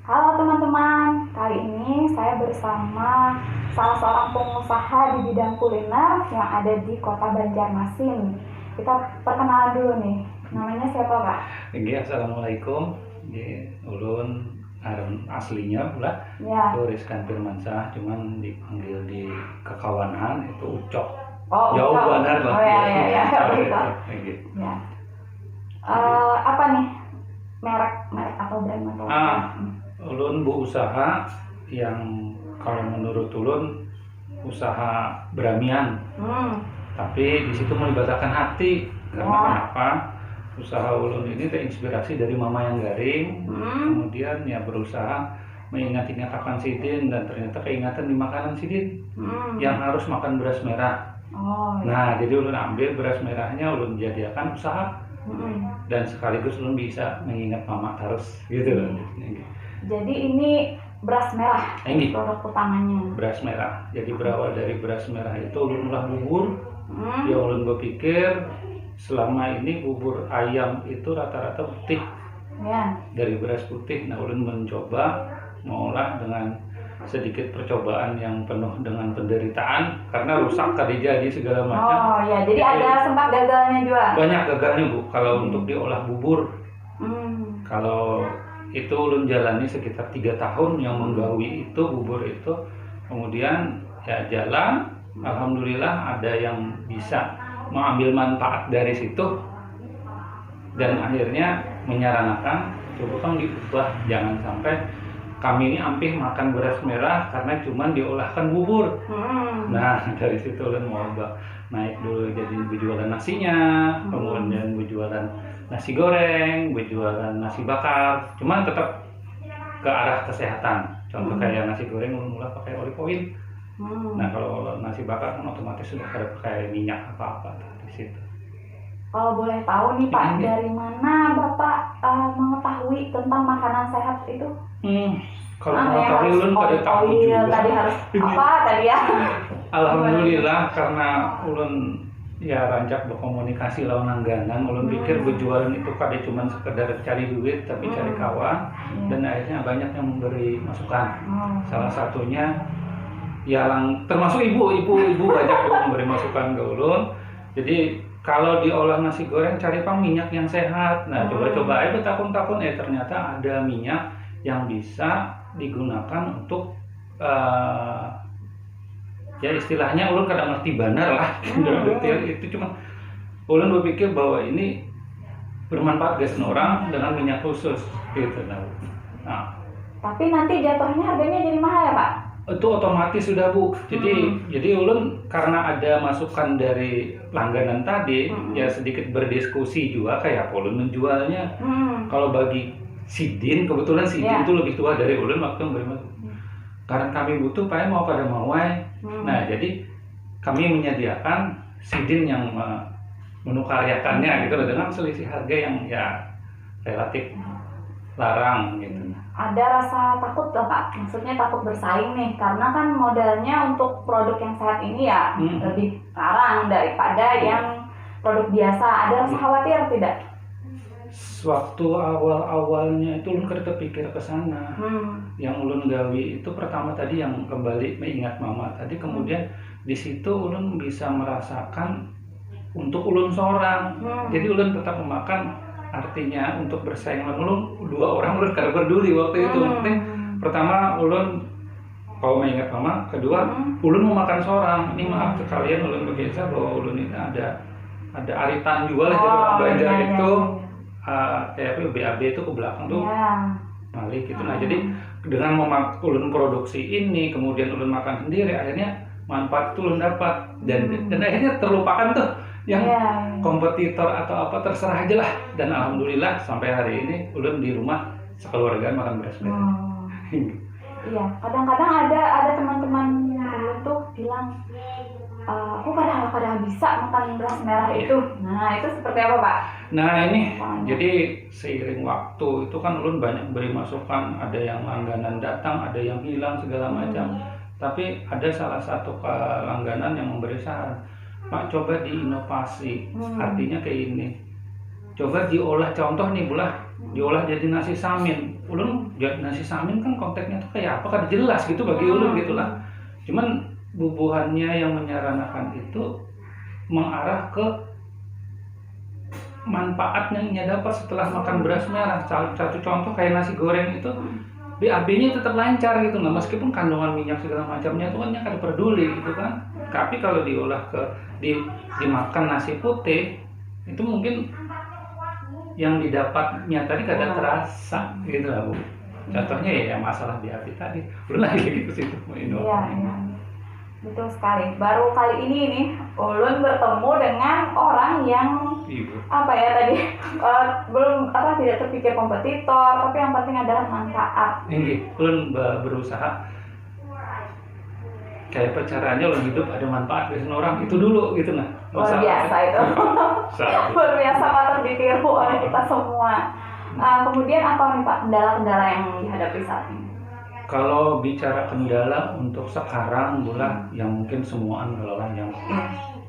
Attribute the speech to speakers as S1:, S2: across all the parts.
S1: Halo teman-teman, kali ini saya bersama salah seorang pengusaha di bidang kuliner yang ada di kota Banjarmasin. Kita perkenalan dulu nih, namanya siapa Pak?
S2: Assalamualaikum. Ulun aslinya pula
S1: Ya.
S2: Rizkan Firmansyah, cuman dipanggil di kekawanan itu Ucok.
S1: Oh,
S2: Jauh
S1: Ucok.
S2: banget lah.
S1: Oh ya.
S2: Gitu.
S1: Ya. Apa nih merek atau brand atau apa?
S2: Ulun berusaha yang kalau menurut ulun usaha beramian. Tapi di situ melibatkan hati. Karena kenapa? Usaha ulun ini terinspirasi dari Mama yang Garing. Kemudian ya berusaha mengingat-ingat akan Sidin, dan ternyata keingatan di makanan Sidin yang harus makan beras merah. Nah, jadi ulun ambil beras merahnya, ulun jadikan usaha. Dan sekaligus ulun bisa mengingat Mama terus gitu loh.
S1: Jadi ini beras merah, produk utamanya.
S2: Beras merah. Jadi berawal dari beras merah itu ulun olah bubur. Ya ulun berpikir selama ini bubur ayam itu rata-rata putih.
S1: Ya. Dari
S2: beras putih. Nah, ulun mencoba mengolah dengan sedikit percobaan yang penuh dengan penderitaan karena rusak tadi jadi segala macam.
S1: Oh ya, jadi ada sempat gagalnya juga.
S2: Banyak gagalnya Bu kalau untuk diolah bubur. Kalau itu ulun jalani sekitar 3 tahun yang menggawi itu bubur itu. Kemudian ya jalan, alhamdulillah ada yang bisa mengambil manfaat dari situ, dan akhirnya menyarankan coba kan diubah, jangan sampai kami ini ampih makan beras merah karena cuma diolahkan bubur. Nah, dari situ ulun mau naik dulu jadi berjualan nasinya, kemudian berjualan nasi goreng, berjualan nasi bakar, cuman tetap ke arah kesehatan. Contoh kayak nasi goreng mulai pakai olive oil. Nah, kalau nasi bakar kan otomatis sudah ada pakai minyak apa-apa di situ.
S1: Kalau boleh tahu nih Pak, dari mana Bapak mengetahui tentang makanan sehat itu?
S2: Kalau mengetahui ulun pada tahu juga.
S1: Tadi harus apa tadi ya?
S2: Alhamdulillah, karena ulun ya rancak berkomunikasi lawan langganan, ulun pikir berjualan itu kada cuma sekedar cari duit tapi cari kawan, dan akhirnya banyak yang memberi masukan. Salah satunya ya termasuk ibu banyak yang memberi masukan ke ulun. Jadi kalau diolah nasi goreng cari minyak yang sehat. Nah, coba-coba aja bertakun-takun ternyata ada minyak yang bisa digunakan untuk ya istilahnya ulun kadang ngerti benar lah detail itu, cuma ulun berpikir bahwa ini bermanfaat guys orang dengan minyak khusus gitu. Nah,
S1: tapi nanti jatuhnya harganya jadi mahal ya Pak?
S2: Itu otomatis sudah Bu. Jadi ulun karena ada masukan dari langganan tadi, ya sedikit berdiskusi juga kayak ulun menjualnya. Kalau bagi Sidin, kebetulan Sidin itu lebih tua dari ulun waktu memberi karena kami butuh Pak mau pada mawai. Nah, jadi kami menyediakan Sidin yang menukaryakannya gitu loh, dengan selisih harga yang ya relatif larang gitu.
S1: Ada rasa takut loh Pak, maksudnya takut bersaing nih, karena kan modalnya untuk produk yang sehat ini ya lebih larang daripada yang produk biasa. Ada rasa khawatir tidak?
S2: Waktu awal-awalnya itu ulun kepikir ke sana. Yang ulun gawi itu pertama tadi yang kembali mengingat Mama tadi, kemudian di situ ulun bisa merasakan untuk ulun seorang. Jadi ulun tetap memakan, artinya untuk bersaing ulun 2 orang ulun kada peduli waktu itu. Pertama ulun kalau mengingat Mama, kedua ulun mau makan seorang. Ini maaf sekalian ulun berkisah bahwa ulun ini ada aritan juga lah di Banjar itu. Kayak BAB itu ke belakang tuh Malik gitu. Nah, jadi dengan ulun produksi ini, kemudian ulun makan sendiri, akhirnya manfaat itu ulun dapat, dan akhirnya terlupakan tuh yang kompetitor atau apa, terserah aja lah. Dan alhamdulillah sampai hari ini ulun di rumah sekeluarga makan beras merah.
S1: Iya, kadang-kadang ada teman-teman ulun tuh bilang, aku kadang-kadang bisa makan beras merah itu. Nah, itu seperti apa Pak?
S2: Nah, ini jadi seiring waktu itu kan ulun banyak beri masukan, ada yang langganan datang, ada yang hilang segala macam. Tapi ada salah satu langganan yang memberi saran, Pak coba diinovasi. Artinya kayak ini, coba diolah, contoh nih diolah jadi nasi samin. Ulun nasi samin kan konteksnya tuh kayak apa kan jelas gitu bagi ulun gitulah. Cuman bubuhannya yang menyarankan itu mengarah ke manfaat yang ia dapat setelah makan beras merah. Satu contoh kayak nasi goreng itu BAB-nya tetap lancar gitu lah, meskipun kandungan minyak segala macamnya itu kan kada peduli gitu kan. Tapi kalau diolah dimakan nasi putih itu mungkin yang didapatnya tadi kada terasa gitu lah Bu. Contohnya ya masalah BAB tadi. Ulun lagi gitu situ minum.
S1: Iya. Betul sekali. Baru kali ini nih ulun bertemu dengan orang yang apa ya tadi belum tidak terpikir kompetitor, tapi yang penting adalah manfaat.
S2: Ini ulun berusaha kayak caranya ulun hidup ada manfaat bagi orang itu dulu gitu nah.
S1: Luar biasa itu. Luar biasa patut ditiru oleh kita semua. Kemudian apa nih Pak kendala-kendala yang dihadapi saat ini?
S2: Kalau bicara kendala untuk sekarang bulan yang mungkin semua adalah yang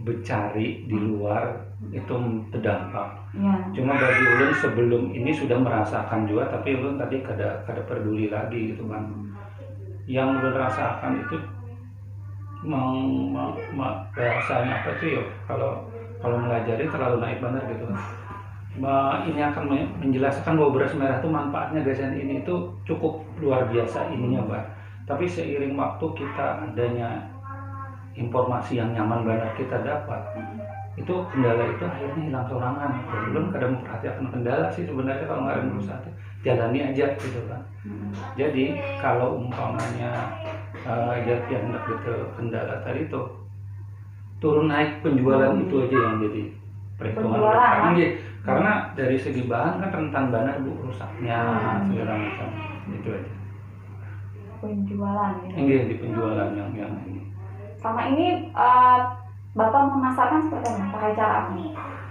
S2: bercari di luar itu terdampak. Cuma bagi ulun sebelum ini sudah merasakan juga, tapi ulun tadi kada peduli lagi gitu kan. Yang ulun rasakan itu bahasanya apa itu ya kalau melajari terlalu naik benar gitu kan. Ini akan menjelaskan bahwa beras merah itu manfaatnya gasan ini itu cukup luar biasa ininya Mbak. Tapi seiring waktu kita adanya informasi yang nyaman banget kita dapat, itu kendala itu akhirnya hilang sorangan. Belum kadang memperhatikan kendala sih sebenarnya kalau nggak ada berusaha jalani aja gitu kan. Jadi kalau umpamanya yang gitu kendala tadi itu turun naik penjualan itu aja yang jadi perhitungan. Karena dari segi bahan kan rentan banget Bu rusaknya segala macam itu aja.
S1: Penjualan ya.
S2: Iya di penjualan yang ini.
S1: Sama ini Bapak memasarkan seperti apa? Pakai cara apa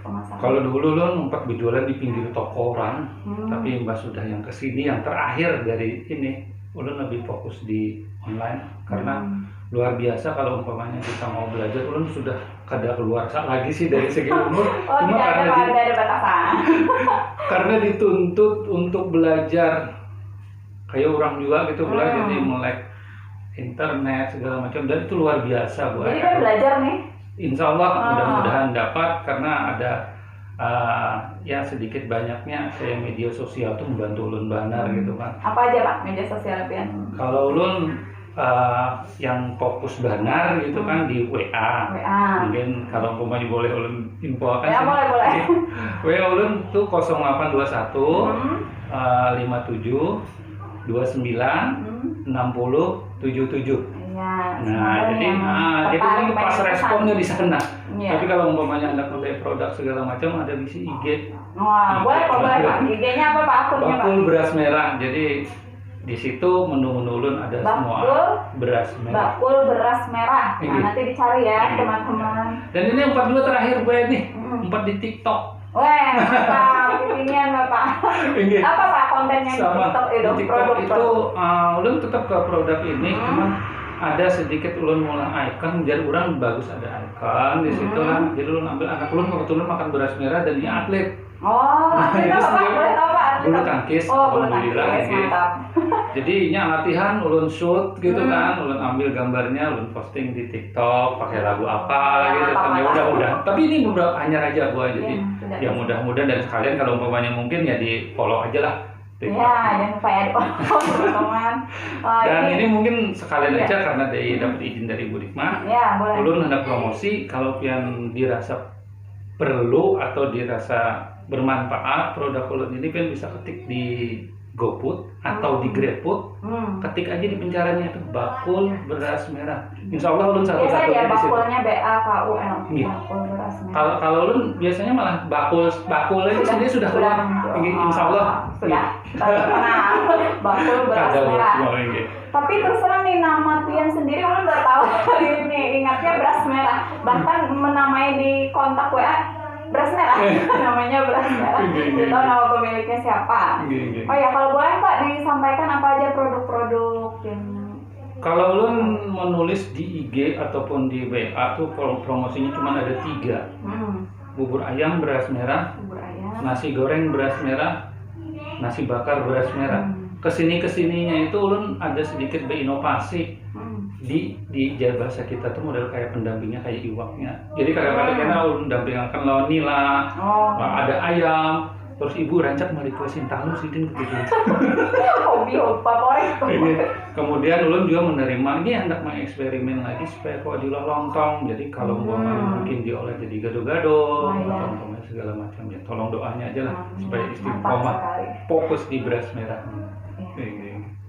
S1: pemasaran?
S2: Kalau dulu lo numpak berjualan di pinggir toko orang, tapi Mbak sudah yang kesini yang terakhir dari ini, ulun lebih fokus di online karena luar biasa kalau umpamanya kita mau belajar, ulun sudah kada keluar lagi sih dari segi umur.
S1: Cuma karena ada batasan.
S2: Karena dituntut untuk belajar kayak orang juga gitu belajar jadi melek internet segala macam dan itu luar biasa buat.
S1: Jadi kan belajar nih.
S2: Insya Allah mudah-mudahan dapat karena ada ya sedikit banyaknya saya media sosial tuh membantu ulun banar gitu kan.
S1: Apa aja Pak media sosial pian?
S2: Kalau ulun yang fokus banar gitu kan di WA. Mungkin kalau umpamanya boleh ulun infokan
S1: ya, boleh.
S2: WA ulun tuh 0821 57 29 60 77. Nah, jadi ini pas responnya di sana. Tapi kalau umpamanya Anda pakai produk segala macam ada di IG.
S1: Wah, boleh Pak. IG-nya apa Pak? Akunnya Pak?
S2: Bakul beras merah. Jadi di situ menu-menu ulun ada semua beras merah.
S1: Bakul beras merah. Nah, nanti dicari ya teman-teman.
S2: Dan ini 42 terakhir gue nih. 4 di TikTok.
S1: Wah, mantap. Ini Bapak. Apa Pak kontennya di TikTok itu?
S2: Di TikTok itu ulun tetap ke produk ini, cuman ada sedikit ulun mulai icon, jadi orang bagus ada icon di situ lah. Jadi ulun ambil anak ulun kebetulan makan beras merah dan dia atlet.
S1: Atlet apa Pak? Boleh tahu Pak?
S2: Bulu tangkis, alhamdulillah.
S1: Mantap.
S2: Jadi latihan ulun shoot gitu kan, ulun ambil gambarnya, ulun posting di TikTok pakai lagu apa gitu kan. Ya udah. Tapi ini beberapa anyar aja gua jadi yang mudah-mudahan dan sekalian kalau umpamanya mungkin ya di follow aja lah.
S1: Ya, jangan lupa ya di teman-teman.
S2: Dan ini mungkin sekalian aja karena dapat izin dari Bu Dikma.
S1: Ya, boleh.
S2: Ulun hendak promosi kalau yang dirasa perlu atau dirasa bermanfaat produk ulun ini kan bisa ketik di GoFood atau di GrabFood, ketik aja di pencariannya itu bakul beras merah. Insya Allah ulun satu-satu
S1: ya,
S2: di situ.
S1: bakulnya BAKUL. Bakul beras merah.
S2: Kalau ulun biasanya malah bakul aja sendiri sudah keluar. Insya Allah
S1: sudah. Bakul beras merah. Tapi terserah nih nama pian sendiri ulun nggak tahu hari ini ingatnya beras merah. Bahkan menamai di kontak WA beras merah, namanya beras merah. Tidak tahu nama pemiliknya siapa. Oh ya, kalau boleh Pak disampaikan apa aja produk-produk yang.
S2: Kalau ulun menulis di IG ataupun di WA tuh promosinya cuma ada 3. Bubur ayam beras merah, nasi goreng beras merah, nasi bakar beras merah. Kesininya itu ulun ada sedikit berinovasi. Di Jawa bahasa kita tuh model kayak pendampingnya kayak iwaknya. Jadi kadang-kadang kita ulun dampingakan lawan nila, ada ayam, terus ibu rancak mari kuesin tahu sidin gitu.
S1: Hobi favorit.
S2: Kemudian ulun juga menerima ini hendak mengeksperimen lagi supaya kok diolah lontong. Jadi kalau mungkin diolah jadi gado-gado atau segala macam ya. Tolong doanya aja lah supaya istiqomah fokus di beras merah.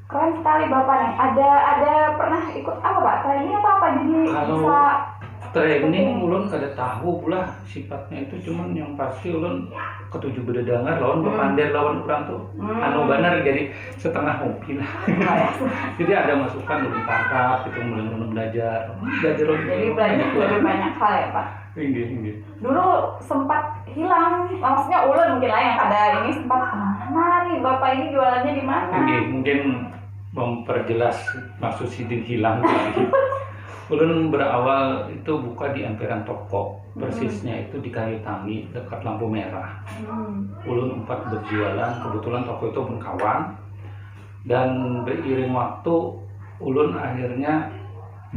S1: Keren sekali Bapak nih. Ada pernah ikut apa Pak? Training atau apa jadi
S2: kalau
S1: bisa
S2: training ulun kada tahu pula sifatnya itu, cuman yang pasti ulun ketujuh bededangar lawan bepander lawan orang tuh anu benar jadi setengah hobi lah. Jadi ada masukan ulun tangkap itu mulai belajar
S1: jadi belajar lebih banyak hal ya Pak.
S2: Tinggi.
S1: Dulu sempat hilang, maksudnya ulun mungkin lah yang ada ini sempat mana nih Bapak ini jualannya di mana?
S2: Mungkin memperjelas maksud sidin hilang. Ulun berawal itu buka di emperan toko, persisnya itu di Kayu Tangi dekat lampu merah. Ulun 4 berjualan, kebetulan toko itu pun kawan, dan beriring waktu ulun akhirnya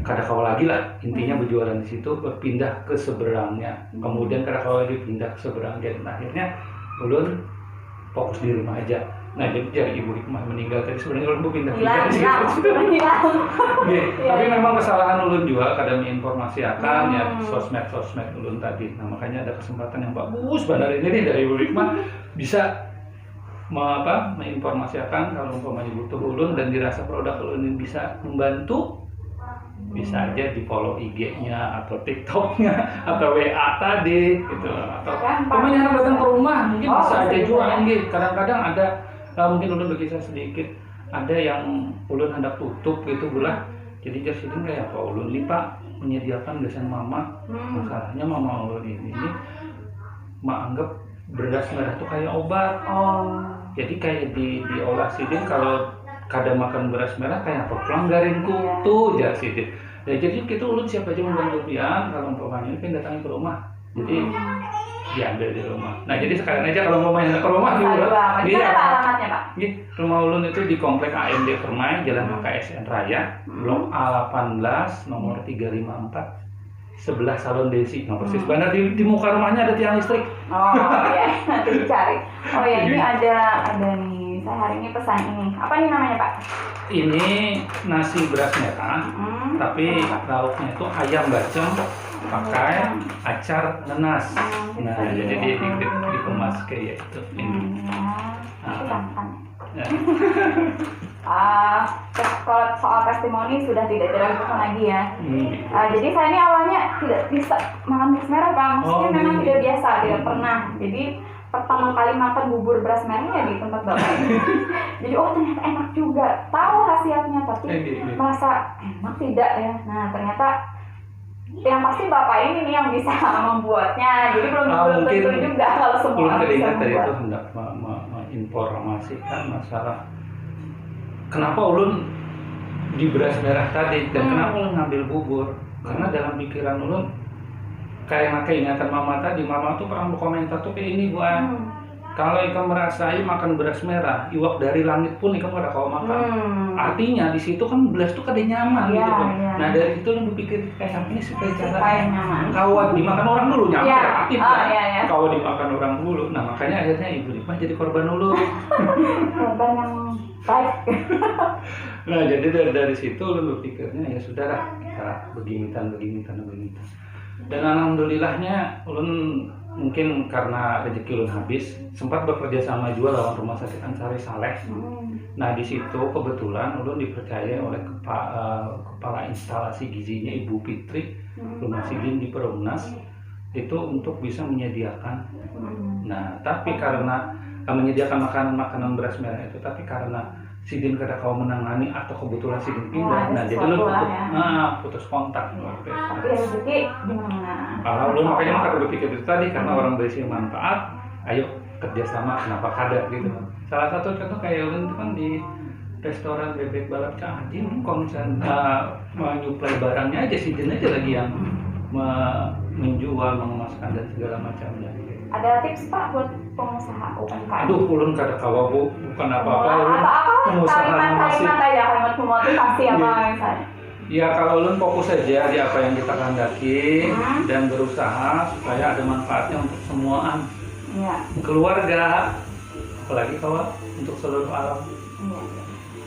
S2: kada kawa lagi lah, intinya berjualan di situ, berpindah ke seberangnya, kemudian kada kawa lagi pindah ke seberangnya, dan akhirnya ulun fokus di rumah aja. Nah, jadi Ibu Hikmah meninggal tadi sebenarnya ulun pindah-pindah di situ. Tapi memang kesalahan ulun juga kadang menginformasikan ya sosmed ulun tadi. Nah, makanya ada kesempatan yang bagus benar ini nih dari Ibu Hikmah bisa menginformasikan kalau umpamanya butuh ulun dan dirasa produk ulun ini bisa membantu, bisa aja di follow IG-nya atau TikTok-nya atau WA tadi gitu, atau umpamanya datang ke rumah mungkin bisa aja jualan gitu. Kadang-kadang ada mungkin ulun berkisah sedikit, ada yang ulun hendak tutup gitu pula. Jadi jadi kayak apa ulun nih Pak menyediakan besan mama. Masalahnya mama ulun ini anggap beras merah tuh kayak obat. Jadi kayak diolah sidin kalau kada makan beras merah kayak apa pelanggarin kutu jar sidin. Ya, jadi kita ulun siapa aja membantu pian kalau umpamanya ini datangin ke rumah. Jadi diambil di rumah. Nah, jadi sekalian aja kalau mau main ke rumah
S1: di alamatnya Pak?
S2: Rumah ulun itu di Komplek AMD Permai, Jalan HKSN Raya, Blok A18, nomor 354, sebelah Salon Desi. Nah, persis benar di muka rumahnya ada tiang listrik.
S1: Nanti dicari. Ini ada nih. Saya hari ini pesan ini. Apa nih namanya Pak?
S2: Ini nasi beras merah, tapi lauknya itu ayam bacem pakai acar nenas. Nah, jadi dikemas kayak itu.
S1: Kalau soal testimoni sudah tidak diragukan lagi ya. Jadi saya ini awalnya tidak bisa makan beras merah Pak. Maksudnya memang tidak biasa, tidak pernah. Jadi pertama kali makan bubur beras merah ya di tempat Bapak. Jadi ternyata enak juga. Tahu khasiatnya tapi merasa enak tidak ya. Nah, ternyata yang pasti Bapak ini nih yang bisa membuatnya. Jadi belum tentu juga kalau semua orang bisa membuat.
S2: Itu hendak menginformasikan masalah kenapa ulun di beras merah tadi dan kenapa ulun ngambil bubur. Karena dalam pikiran ulun kayak ingatan mama tadi, mama tuh pernah berkomentar tuh kayak ini Bu. Kalau ikam merasai makan beras merah, iwak dari langit pun ikam kada kau makan. Artinya di situ kan beras tuh kada nyaman gitu kan. Nah, dari itu lu berpikir kayak ini supaya nyaman. Kawat dimakan orang dulu nyaman kreatif kan. Kawat dimakan orang dulu. Nah, makanya akhirnya Ibu Hikmah jadi korban dulu.
S1: Korban yang baik.
S2: Nah, jadi dari situ lu berpikirnya ya sudahlah, kita beginitan. Dan alhamdulillahnya ulun mungkin karena rezeki ulun habis sempat bekerja sama juga lawan Rumah Sakit Ansari Saleh. Nah, di situ kebetulan ulun dipercaya oleh kepala instalasi gizinya Ibu Fitri Rumah Sidin di Perumnas itu untuk bisa menyediakan. Nah, tapi karena menyediakan makanan beras merah itu, tapi karena Sidin kada kau menangani atau kebetulan Sidin pindah, nah jadi lu putus kontak.
S1: Tapi rezeki gimana?
S2: Kalau lu makanya kada berpikir itu tadi karena orang berisi manfaat, ayo kerjasama kenapa kada gitu. Salah satu contoh kayak ulun itu kan di restoran bebek balap Cahajin konsen menyuplai barangnya aja Sidin aja lagi yang menjual, mengemaskan dan segala macamnya.
S1: Ada tips Pak buat pengusaha UMKM?
S2: Aduh, ulun kada kawa Bu, bukan apa-apa. Ulun
S1: Atau apa
S2: pengusaha
S1: kalimat-kalimat aja, kalimat memotivasi apa misalnya?
S2: Ya kalau ulun fokus saja di apa yang kita kehendaki dan berusaha supaya ada manfaatnya untuk semuaan.
S1: Iya.
S2: Keluarga, apalagi kalau untuk seluruh alam.
S1: Iya.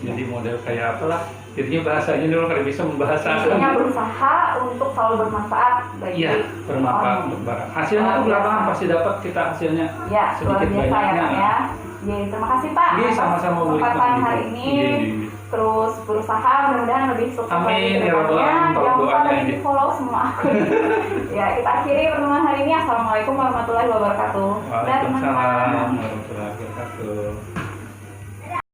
S2: Jadi model kayak apalah. Jadinya bahasanya dulu kada bisa membahasakan.
S1: Intinya berusaha untuk selalu bermanfaat bagi
S2: Iya, bermanfaat untuk barang. Hasilnya tuh belakangan pasti dapat kita hasilnya.
S1: Ya, luar
S2: Sedikit
S1: biasa ya
S2: banyaknya.
S1: Pak ya. Jadi terima kasih Pak
S2: Iya,
S1: atas
S2: sama-sama Bu.
S1: kesempatan hari ini.
S2: Iya.
S1: Terus berusaha mudah-mudahan lebih sukses lagi
S2: Amin,
S1: ke
S2: ya Rabbal
S1: depannya.
S2: Alamin.
S1: Jangan lupa
S2: Doanya
S1: tadi
S2: ini.
S1: di follow semua akun. Ya, kita akhiri pertemuan hari ini. Assalamualaikum warahmatullahi wabarakatuh. Dadah, teman-teman.
S2: Waalaikumsalam warahmatullahi wabarakatuh.